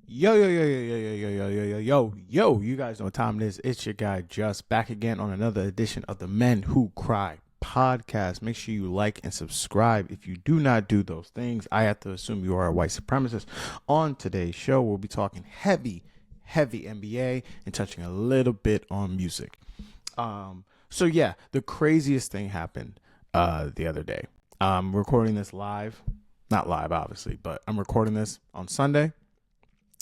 Yo, you guys know what time it is. It's your guy Just back again on another edition of the Men Who Cry podcast. Make sure you like and subscribe. If you do not do those things, I have to assume you are a white supremacist. On today's show, we'll be talking heavy NBA and touching a little bit on music. So yeah, the craziest thing happened the other day. I'm recording this live. Not live, obviously, but I'm recording this on Sunday.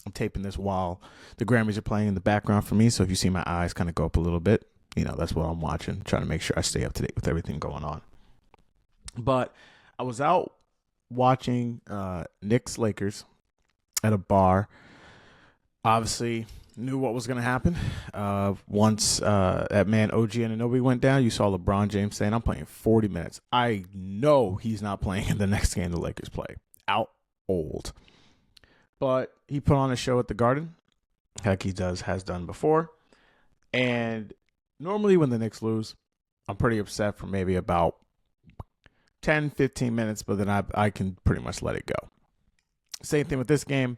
I'm taping this while the Grammys are playing in the background for me. So if you see my eyes kind of go up a little bit, that's what I'm watching, trying to make sure I stay up to date with everything going on. But I was out watching Knicks Lakers at a bar. Obviously, knew what was going to happen. Once that man OG Anunoby went down, you saw LeBron James saying, "I'm playing 40 minutes. I know he's not playing in the next game the Lakers play. Out old." But he put on a show at the Garden, like he has done before. And normally when the Knicks lose, I'm pretty upset for maybe about 10, 15 minutes, but then I can pretty much let it go. Same thing with this game.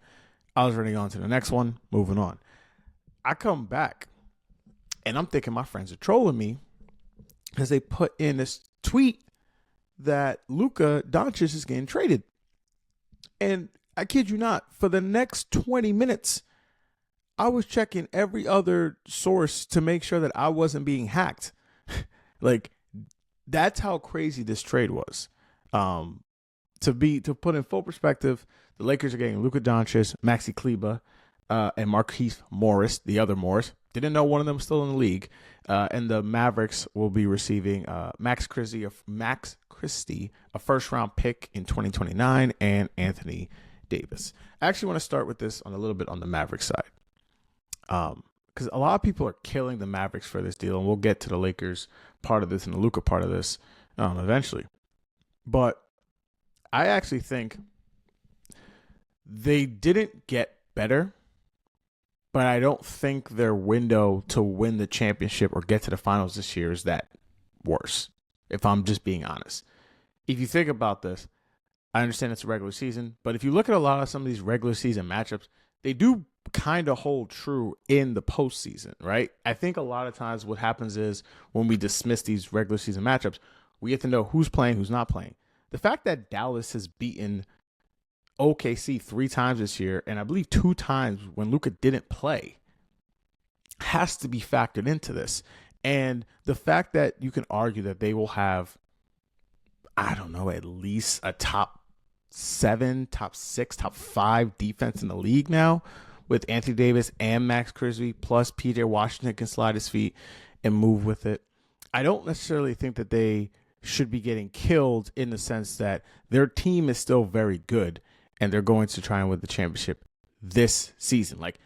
I was running on to the next one, moving on. I come back, and I'm thinking my friends are trolling me because they put in this tweet that Luka Doncic is getting traded. And I kid you not, for the next 20 minutes, I was checking every other source to make sure that I wasn't being hacked. Like, that's how crazy this trade was. To put in full perspective, the Lakers are getting Luka Doncic, Maxi Kleber, and Marquise Morris, the other Morris. Didn't know one of them was still in the league. And the Mavericks will be receiving Max Christie, a first-round pick in 2029, and Anthony Davis. I actually want to start with this on a little bit on the Mavericks side. Because a lot of people are killing the Mavericks for this deal, and we'll get to the Lakers part of this and the Luka part of this eventually. But I actually think they didn't get better, but I don't think their window to win the championship or get to the finals this year is that worse, if I'm just being honest. If you think about this, I understand it's a regular season, but if you look at a lot of some of these regular season matchups, they do kind of hold true in the postseason, right? I think a lot of times what happens is when we dismiss these regular season matchups, we get to know who's playing, who's not playing. The fact that Dallas has beaten OKC 3 times this year, and I believe 2 times when Luka didn't play, has to be factored into this. And the fact that you can argue that they will have, I don't know, at least a top 7, top 6, top 5 defense in the league now with Anthony Davis and Max Christie, plus PJ Washington can slide his feet and move with it. I don't necessarily think that they should be getting killed in the sense that their team is still very good and they're going to try and win the championship this season. Like,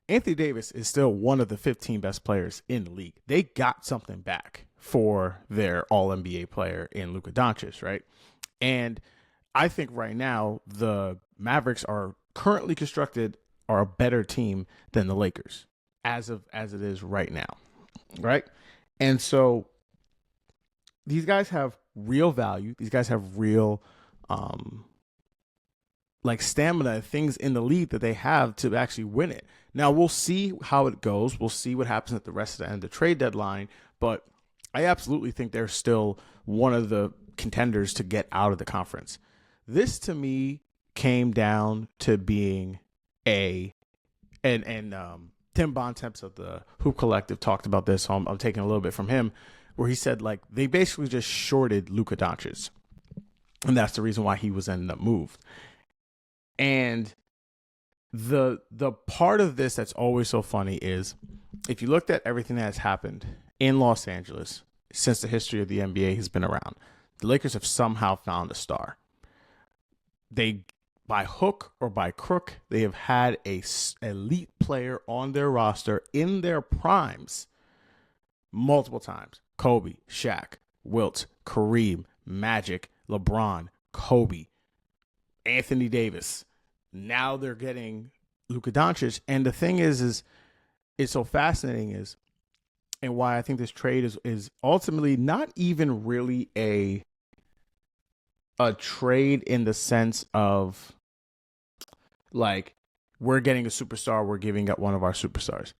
Anthony Davis is still one of the 15 best players in the league. They got something back for their All-NBA player in Luka Doncic, right? And I think right now the Mavericks are currently constructed are a better team than the Lakers as it is right now, right? And so these guys have real value. These guys have real stamina, things in the league that they have to actually win it. Now we'll see how it goes. We'll see what happens at the rest of the end of the trade deadline, but I absolutely think they're still one of the contenders to get out of the conference. This to me came down to being Tim Bontemps of the Hoop Collective talked about this. So I'm taking a little bit from him, where he said like they basically just shorted Luka Doncic, and that's the reason why he was ended up moved. And the part of this that's always so funny is if you looked at everything that has happened in Los Angeles since the history of the NBA has been around, the Lakers have somehow found a star. They, by hook or by crook, they have had a elite player on their roster in their primes multiple times. Kobe, Shaq, Wilt, Kareem, Magic, LeBron, Kobe, Anthony Davis. Now they're getting Luka Doncic. And the thing is it's so fascinating is, and why I think this trade is ultimately not even really a trade in the sense of like we're getting a superstar, we're giving up one of our superstars.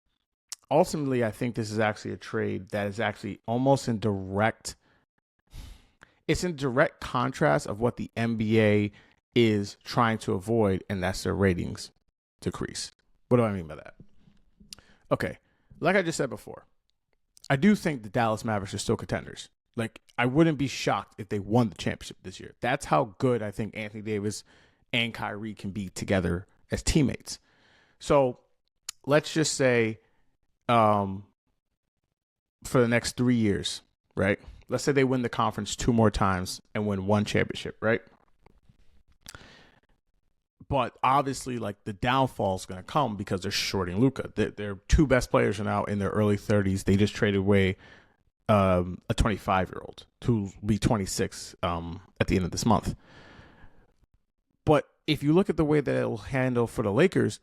Ultimately, I think this is actually a trade that is actually almost in direct contrast of what the NBA is trying to avoid, and that's their ratings decrease. What do I mean by that? Okay, like I just said before, I do think the Dallas Mavericks are still contenders. Like, I wouldn't be shocked if they won the championship this year. That's how good I think Anthony Davis and Kyrie can be together as teammates. So let's just say for the next 3 years, right? Let's say they win the conference 2 more times and win 1 championship, right? But obviously, like, the downfall is going to come because they're shorting Luka. Their 2 best players are now in their early 30s. They just traded away a 25-year-old who will be 26 at the end of this month. But if you look at the way that it will handle for the Lakers,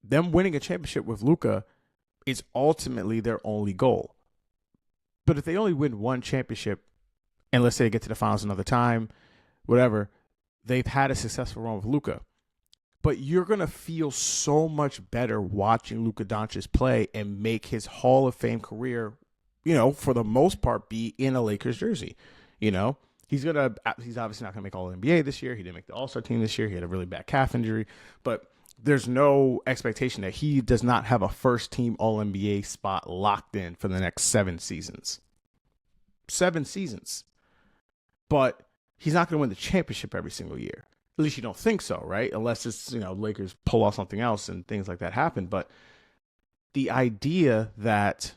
them winning a championship with Luka is ultimately their only goal. But if they only win 1 championship, and let's say they get to the finals another time, whatever, they've had a successful run with Luka. But you're going to feel so much better watching Luka Doncic play and make his Hall of Fame career, for the most part, be in a Lakers jersey. He's obviously not going to make All-NBA this year. He didn't make the All-Star team this year. He had a really bad calf injury. But there's no expectation that he does not have a first-team All-NBA spot locked in for the next 7 seasons. 7 seasons. But he's not going to win the championship every single year. At least you don't think so, right? Unless it's, Lakers pull off something else and things like that happen. But the idea that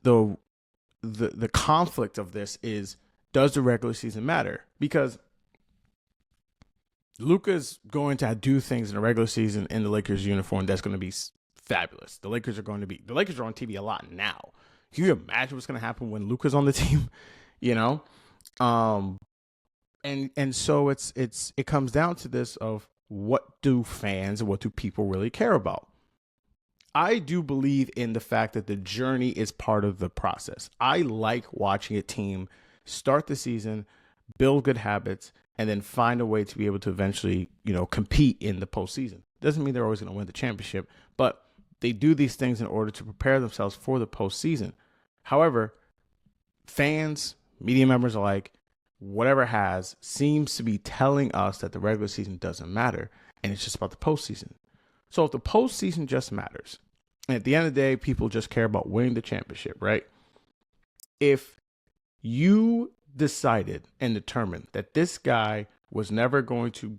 the conflict of this is, does the regular season matter? Because Luka's going to do things in the regular season in the Lakers uniform that's going to be fabulous. The Lakers are on TV a lot now. Can you imagine what's going to happen when Luka's on the team? And so it comes down to this of, what do fans and what do people really care about? I do believe in the fact that the journey is part of the process. I like watching a team start the season, build good habits, and then find a way to be able to eventually, compete in the postseason. Doesn't mean they're always going to win the championship, but they do these things in order to prepare themselves for the postseason. However, fans, media members alike, whatever seems to be telling us that the regular season doesn't matter, and it's just about the postseason. So if the postseason just matters, and at the end of the day, people just care about winning the championship, right? If you decided and determined that this guy was never going to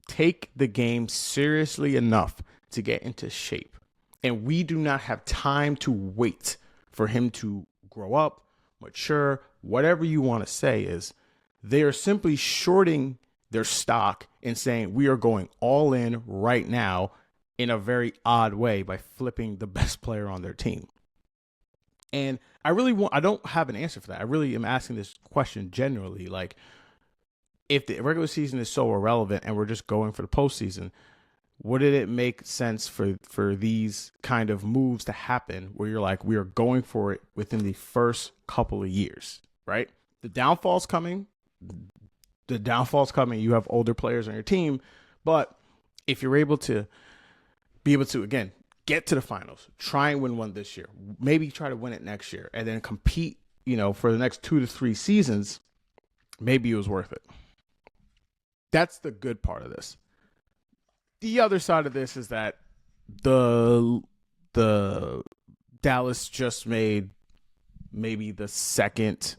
take the game seriously enough to get into shape, and we do not have time to wait for him to grow up, mature, whatever you want to say, is they are simply shorting their stock and saying we are going all in right now in a very odd way by flipping the best player on their team. And I don't have an answer for that. I really am asking this question generally. Like, if the regular season is so irrelevant and we're just going for the postseason, wouldn't it make sense for these kind of moves to happen where you're like, we are going for it within the first couple of years, right? The downfall's coming. You have older players on your team. But if you're able to again, get to the finals, try and win one this year, maybe try to win it next year, and then compete, for the next 2 to 3 seasons, maybe it was worth it. That's the good part of this. The other side of this is that the Dallas just made maybe the second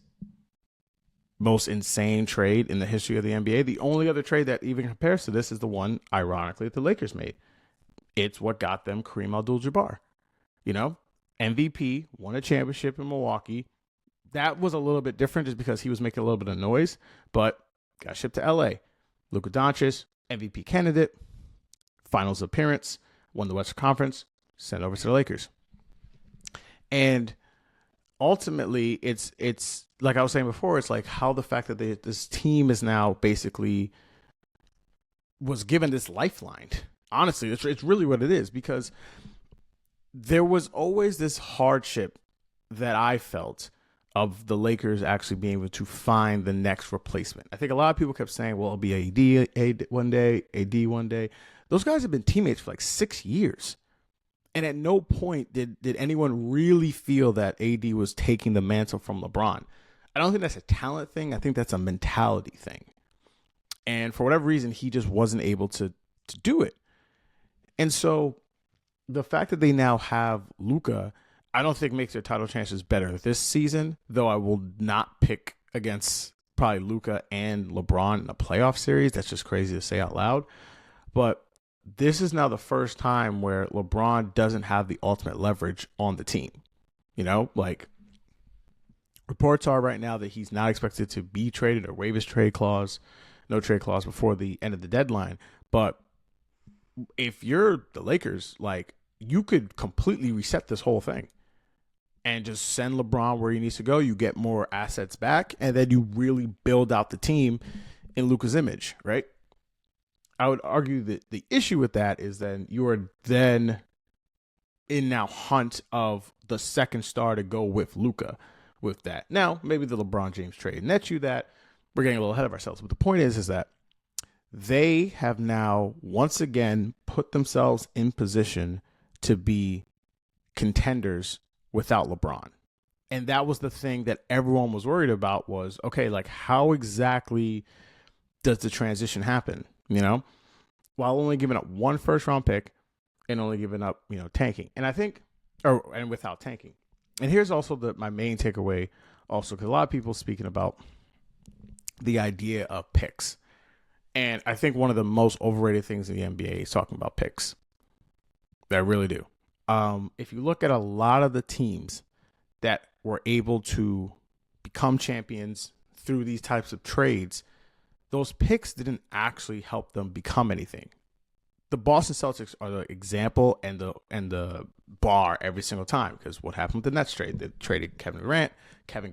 most insane trade in the history of the NBA. The only other trade that even compares to this is the one, ironically, that the Lakers made. It's what got them Kareem Abdul-Jabbar. MVP, won a championship in Milwaukee. That was a little bit different just because he was making a little bit of noise, but got shipped to LA. Luka Doncic, MVP candidate, finals appearance, won the Western Conference, sent over to the Lakers. And ultimately, it's like I was saying before, it's like how the fact that this team is now basically was given this lifeline. Honestly, it's really what it is, because there was always this hardship that I felt of the Lakers actually being able to find the next replacement. I think a lot of people kept saying, well, it'll be AD one day. Those guys have been teammates for like 6 years. And at no point did anyone really feel that AD was taking the mantle from LeBron. I don't think that's a talent thing. I think that's a mentality thing. And for whatever reason, he just wasn't able to do it. And so the fact that they now have Luka, I don't think makes their title chances better this season, though I will not pick against probably Luka and LeBron in a playoff series. That's just crazy to say out loud. But this is now the first time where LeBron doesn't have the ultimate leverage on the team. You know, like reports are right now that he's not expected to be traded or waive his trade clause, no trade clause before the end of the deadline. But if you're the Lakers, like you could completely reset this whole thing and just send LeBron where he needs to go. You get more assets back, and then you really build out the team in Luka's image, right? I would argue that the issue with that is then you are then in now hunt of the second star to go with Luka with that. Now, maybe the LeBron James trade nets you that. We're getting a little ahead of ourselves. But the point is that they have now once again put themselves in position to be contenders without LeBron. And that was the thing that everyone was worried about was, okay, like how exactly does the transition happen? You know, while only giving up one first round pick and only giving up, tanking. And I think, and without tanking. And here's also my main takeaway also, because a lot of people speaking about the idea of picks. And I think one of the most overrated things in the NBA is talking about picks. I really do. If you look at a lot of the teams that were able to become champions through these types of trades, those picks didn't actually help them become anything. The Boston Celtics are the example and the bar every single time, because what happened with the Nets trade? They traded Kevin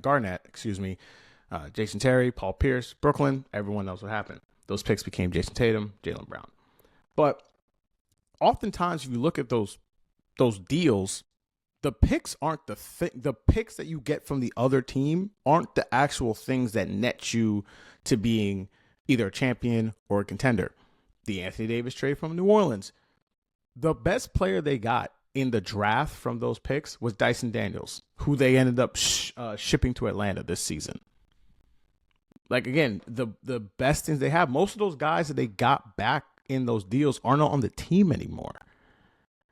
Garnett, Jason Terry, Paul Pierce, Brooklyn. Everyone knows what happened. Those picks became Jason Tatum, Jaylen Brown. But oftentimes, if you look at those deals, the picks aren't the thing. The picks that you get from the other team aren't the actual things that net you to being either a champion or a contender. The Anthony Davis trade from New Orleans, the best player they got in the draft from those picks was Dyson Daniels, who they ended up shipping to Atlanta this season. Like, again, the best things they have, most of those guys that they got back in those deals are not on the team anymore,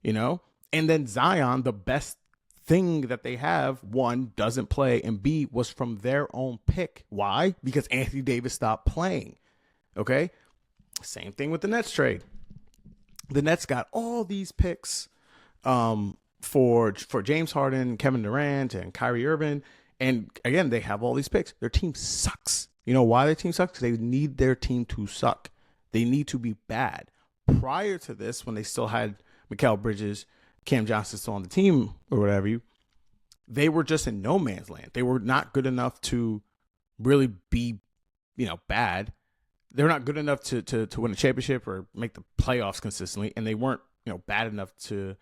And then Zion, the best thing that they have, one, doesn't play, and B, was from their own pick. Why? Because Anthony Davis stopped playing. Okay? Same thing with the Nets trade. The Nets got all these picks for James Harden, Kevin Durant, and Kyrie Irving. And again, they have all these picks. Their team sucks. You know why their team sucks? Because they need their team to suck. They need to be bad. Prior to this, when they still had Mikal Bridges, Cam Johnson still on the team or whatever, they were just in no man's land. They were not good enough to really be, bad. They're not good enough to win a championship or make the playoffs consistently, and they weren't, bad enough to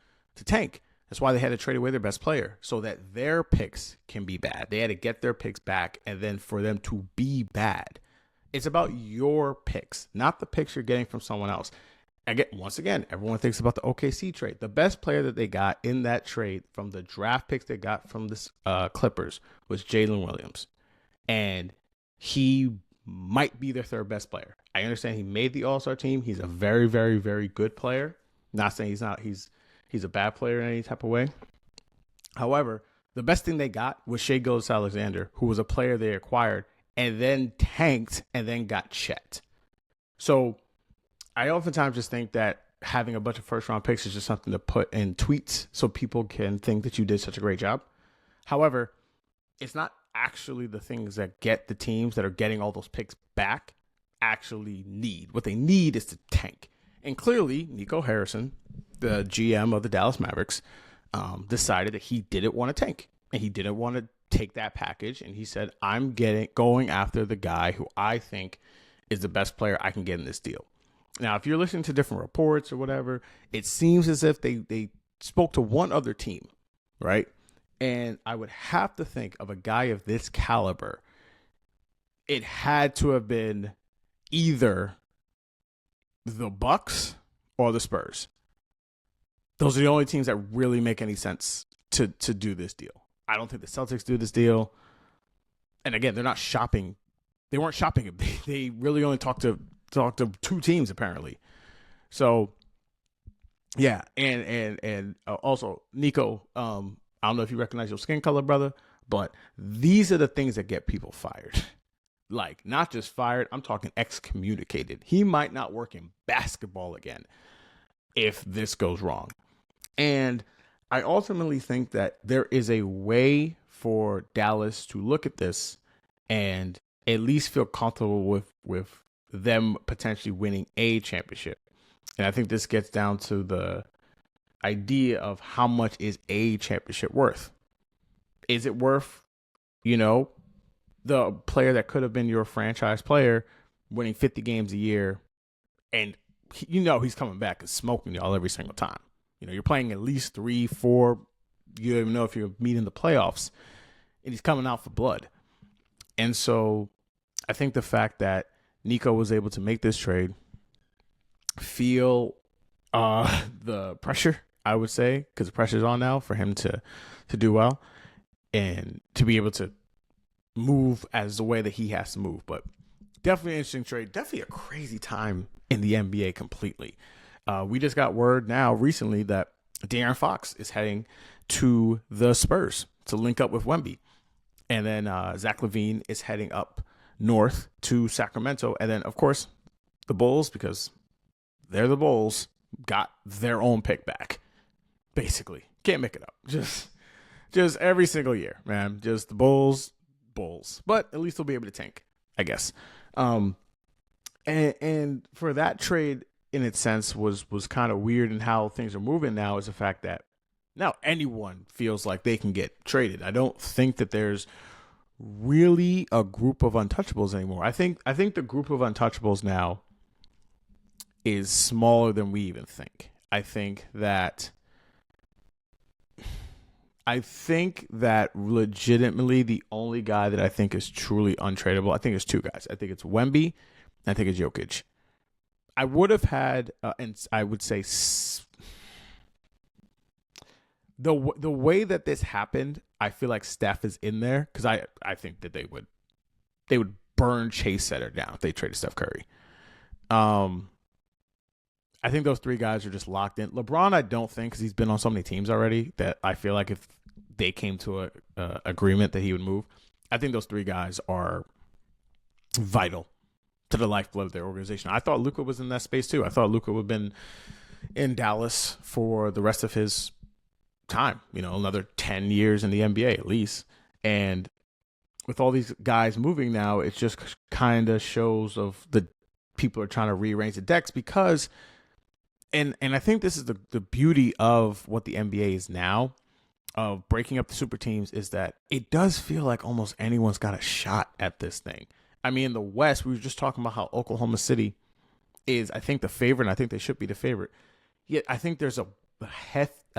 tank. That's why they had to trade away their best player so that their picks can be bad. They had to get their picks back, and then for them to be bad. It's about your picks, not the picks you're getting from someone else. Once again, everyone thinks about the OKC trade. The best player that they got in that trade from the draft picks they got from the Clippers was Jalen Williams. And he might be their third best player. I understand he made the All-Star team. He's a very, very, very good player. Not saying he's not. He's a bad player in any type of way. However, the best thing they got was Shai Gilgeous-Alexander, who was a player they acquired and then tanked and then got Chet. So I oftentimes just think that having a bunch of first-round picks is just something to put in tweets so people can think that you did such a great job. However, it's not actually the things that get the teams that are getting all those picks back actually need. What they need is to tank. And clearly, Nico Harrison, the GM of the Dallas Mavericks, decided that he didn't want to tank. And he didn't want to take that package. And he said, I'm going after the guy who I think is the best player I can get in this deal. Now, if you're listening to different reports or whatever, it seems as if they spoke to one other team, right? And I would have to think of a guy of this caliber. It had to have been either the Bucks or the Spurs. Those are the only teams that really make any sense to do this deal. I don't think the Celtics do this deal. And again, they're not shopping. They weren't shopping him. They really only talked to two teams apparently. So yeah, and also Nico. I don't know if you recognize your skin color, brother, but these are the things that get people fired. Like, not just fired, I'm talking excommunicated. He might not work in basketball again if this goes wrong. And I ultimately think that there is a way for Dallas to look at this and at least feel comfortable with them potentially winning a championship. And I think this gets down to the idea of how much is a championship worth. Is it worth, the player that could have been your franchise player winning 50 games a year, and he's coming back and smoking y'all every single time. You're playing at least 3, 4. You don't even know if you're meeting the playoffs, and he's coming out for blood. And so I think the fact that Nico was able to make this trade, feel the pressure, I would say, because the pressure's on now for him to do well and to be able to move as the way that he has to move. But definitely an interesting trade. Definitely a crazy time in the NBA completely. We just got word now recently that De'Aaron Fox is heading to the Spurs to link up with Wemby. And then Zach LaVine is heading up north to Sacramento. And then, of course, the Bulls, because they're the Bulls, got their own pick back. Basically. Can't make it up. Just every single year, man. Just the Bulls. But at least they'll be able to tank, I guess. And for that trade, in its sense, was kind of weird in how things are moving now, is the fact that now anyone feels like they can get traded. I don't think that there's really a group of untouchables anymore. I think the group of untouchables now is smaller than we even think. I think that legitimately the only guy that I think is truly untradeable, I think it's two guys. I think it's Wemby, and I think it's Jokic. I would have had, and I would say the way that this happened, I feel like Steph is in there because I think that they would burn Chase Center down if they traded Steph Curry. I think those three guys are just locked in. LeBron, I don't think, because he's been on so many teams already that I feel like if they came to a agreement that he would move, I think those three guys are vital to the lifeblood of their organization. I thought Luka was in that space too. I thought Luka would have been in Dallas for the rest of his time, another 10 years in the NBA at least. And with all these guys moving now, it just kind of shows of the people are trying to rearrange the decks because, and I think this is the beauty of what the NBA is now, of breaking up the super teams, is that it does feel like almost anyone's got a shot at this thing. I mean, in the West, we were just talking about how Oklahoma City is, I think, the favorite, and I think they should be the favorite. Yet I think there's a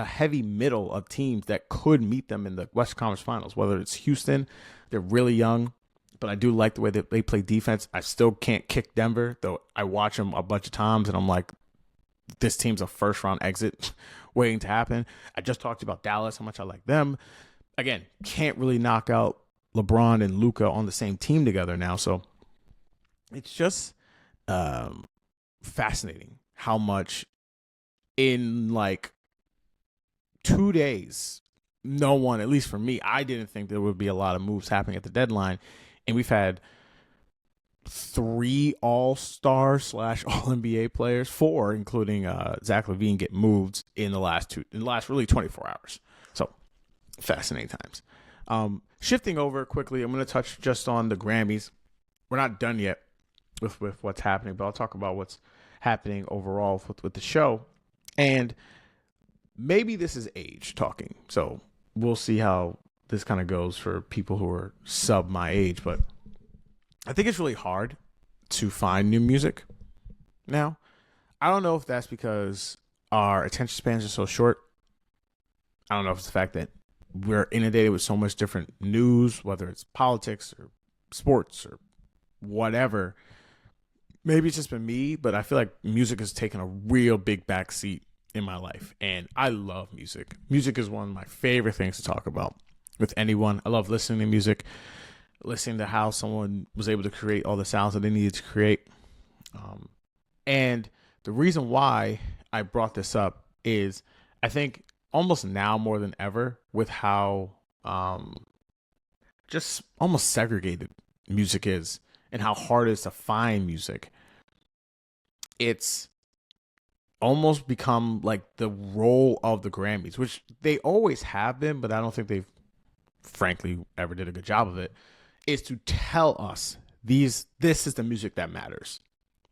heavy middle of teams that could meet them in the West Conference Finals, whether it's Houston. They're really young, but I do like the way that they play defense. I still can't kick Denver, though I watch them a bunch of times, and I'm like, this team's a first-round exit waiting to happen. I just talked about Dallas, how much I like them. Again, can't really knock out LeBron and Luka on the same team together now. So it's just fascinating how much in like 2 days, no one, at least for me, I didn't think there would be a lot of moves happening at the deadline. And we've had 3 all-star / all-NBA players, 4, including Zach LaVine, get moved in the last really 24 hours. So fascinating times. Shifting over quickly, I'm going to touch just on the Grammys. We're not done yet with what's happening, but I'll talk about what's happening overall with the show. And maybe this is age talking. So we'll see how this kind of goes for people who are sub my age. But I think it's really hard to find new music now. I don't know if that's because our attention spans are so short. I don't know if it's the fact that we're inundated with so much different news, whether it's politics or sports or whatever, maybe it's just been me, but I feel like music has taken a real big backseat in my life. And I love music. Music is one of my favorite things to talk about with anyone. I love listening to music, listening to how someone was able to create all the sounds that they needed to create. And the reason why I brought this up is I think almost now more than ever with how just almost segregated music is and how hard it is to find music. It's almost become like the role of the Grammys, which they always have been, but I don't think they've frankly ever did a good job of it, is to tell us this is the music that matters.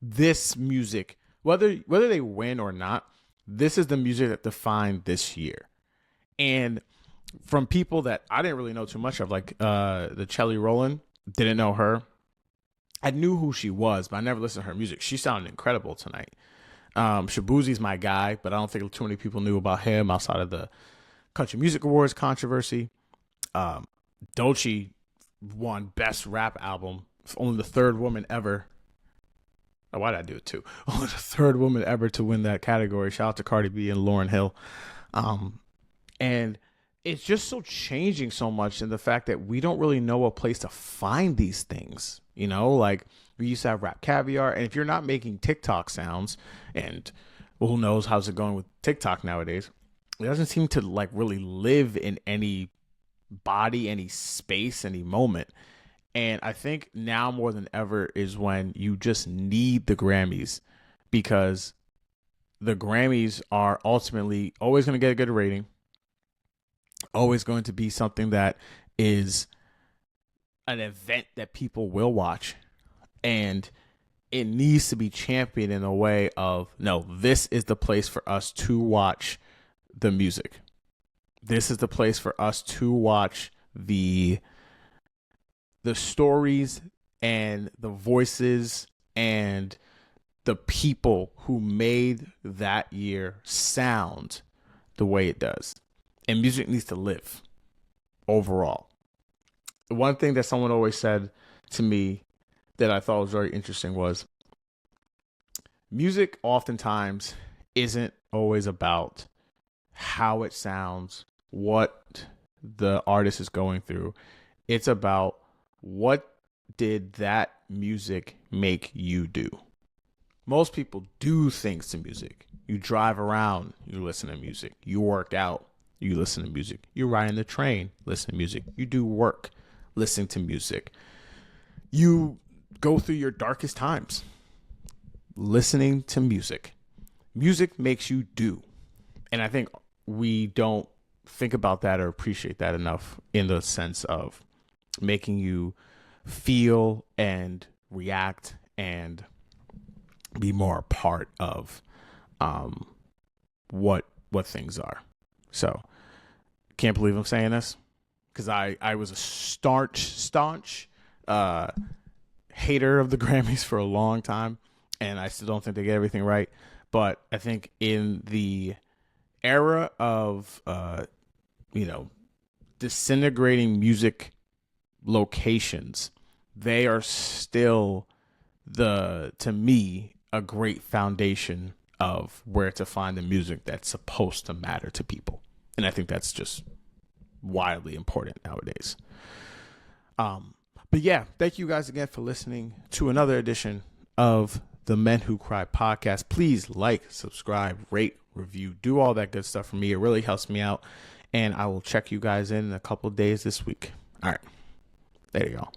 This music, whether they win or not, this is the music that defined this year. And from people that I didn't really know too much of, like the Kelly Rowland, didn't know her. I knew who she was, but I never listened to her music. She sounded incredible tonight. Shabuzi's my guy, but I don't think too many people knew about him outside of the Country Music Awards controversy. Doechii won Best Rap Album. Only the third woman ever. Oh, why did I do it too? Only the third woman ever to win that category. Shout out to Cardi B and Lauryn Hill. And it's just so changing so much in the fact that we don't really know a place to find these things. You know, like we used to have Rap Caviar. And if you're not making TikTok sounds, and well, who knows how's it going with TikTok nowadays, it doesn't seem to like really live in any body, any space, any moment. And I think now more than ever is when you just need the Grammys, because the Grammys are ultimately always going to get a good rating, always going to be something that is an event that people will watch. And it needs to be championed in a way of, no, this is the place for us to watch the music. This is the place for us to watch the stories and the voices and the people who made that year sound the way it does. And music needs to live overall. One thing that someone always said to me that I thought was very interesting was music oftentimes isn't always about how it sounds, what the artist is going through. It's about what did that music make you do? Most people do things to music. You drive around, you listen to music. You work out, you listen to music. You ride in the train, listen to music. You do work, listening to music. You go through your darkest times, listening to music. Music makes you do. And I think we don't think about that or appreciate that enough in the sense of making you feel and react and be more a part of what things are. So can't believe I'm saying this, because I was a staunch hater of the Grammys for a long time, and I still don't think they get everything right. But I think in the era of disintegrating music locations, they are still to me a great foundation of where to find the music that's supposed to matter to people. And I think that's just wildly important nowadays. But yeah, thank you guys again for listening to another edition of the Men Who Cry podcast. Please like, subscribe, rate, review, do all that good stuff for me. It really helps me out. And I will check you guys in a couple of days this week. All right. There you go.